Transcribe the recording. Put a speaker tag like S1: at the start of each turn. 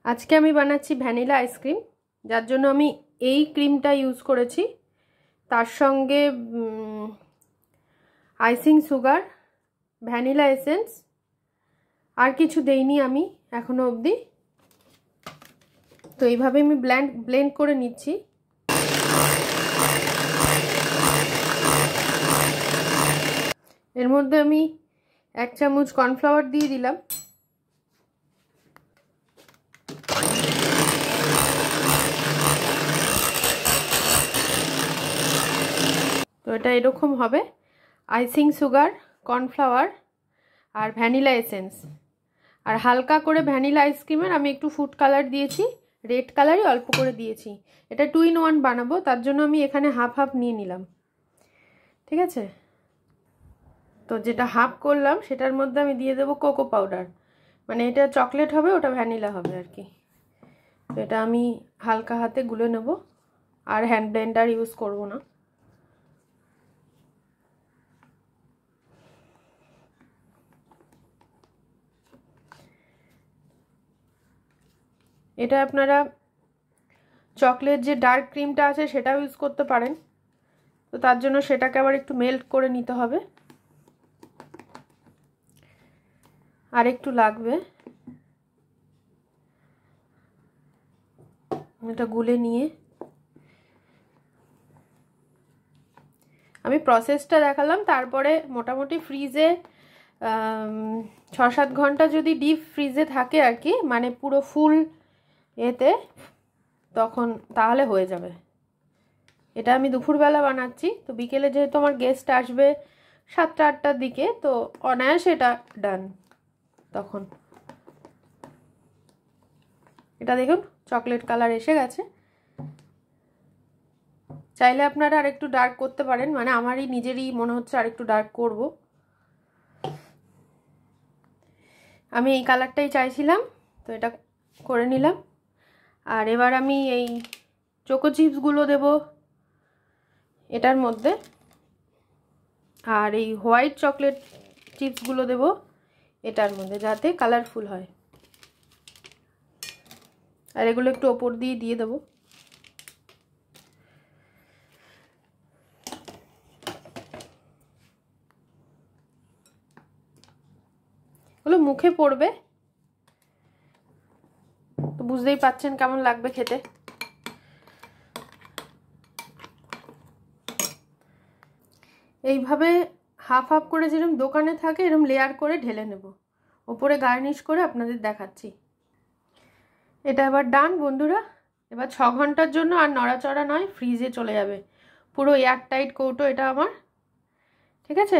S1: আজকে আমি বানাচ্ছি ভ্যানিলা আইসক্রিম, যার জন্য আমি এই ক্রিমটা ইউজ করেছি। তার সঙ্গে আইসিং সুগার, ভ্যানিলা এসেন্স, আর কিছু দেইনি আমি এখনো অবধি। তো এইভাবে আমি ব্লেন্ড করে নিচ্ছি। এর মধ্যে আমি 1 চামচ কর্নফ্লাওয়ার দিয়ে দিলাম। তো এটা এরকম হবে, আইসিং সুগার, কর্নফ্লাওয়ার আর ভ্যানিলা এসেন্স। আর হালকা করে ভ্যানিলা আইসক্রিমের আমি একটু ফুড কালার দিয়েছি, রেড কালারই অল্প করে দিয়েছি। এটা 2 in 1 বানাবো, তার জন্য আমি এখানে হাফ হাফ নিয়ে নিলাম। ঠিক আছে, তো যেটা হাফ করলাম সেটার মধ্যে আমি দিয়ে দেবো কোকো পাউডার, মানে এটা চকলেট হবে, ওটা ভ্যানিলা হবে আর কি। তো এটা আমি হালকা হাতে গুলে নেব, আর হ্যান্ড ব্লেন্ডার ইউজ করব না। এটা আপনারা চকলেট যে ডার্ক ক্রিমটা আছে সেটাও ইউজ করতে পারেন। তো তার জন্য সেটাকে আবার একটু মেল্ট করে নিতে হবে, আর একটু লাগবে। এটা গুলে নিয়ে আমি প্রসেসটা দেখালাম। তারপরে মোটামুটি ফ্রিজে 6-7 ঘন্টা যদি ডিপ ফ্রিজে থাকে আর কি, মানে পুরো ফুল এতে, তখন তাহলে হয়ে যাবে। এটা আমি দুপুরবেলা বানাচ্ছি, তো বিকেলে যেহেতু আমার গেস্ট আসবে 7টা-8টার দিকে, তো অনায়াসে এটা ডান। তখন এটা দেখুন চকলেট কালার এসে গেছে। চাইলে আপনারা আর একটু ডার্ক করতে পারেন, মানে আমারই নিজেরই মনে হচ্ছে আর একটু ডার্ক করব। আমি এই কালারটাই চাইছিলাম, তো এটা করে নিলাম। আর এবার আমি এই চোকো চিপসগুলো দেব এটার মধ্যে, আর এই হোয়াইট চকলেট চিপসগুলো দেব এটার মধ্যে, যাতে কালারফুল হয়। আর এগুলো একটু ওপর দিয়ে দেবো। ওগুলো মুখে পড়বে, তো বুঝতেই পাচ্ছেন কেমন লাগবে খেতে। এইভাবে হাফ হাফ করে যেরকম দোকানে থাকে এরকম লেয়ার করে ঢেলে নেব, ওপরে গার্নিশ করে আপনাদের দেখাচ্ছি। এটা এবার ডান বন্ধুরা। এবার 6 ঘন্টার জন্য আর নড়াচড়া নয়, ফ্রিজে চলে যাবে। পুরো এয়ারটাইট কৌটো এটা আমার। ঠিক আছে।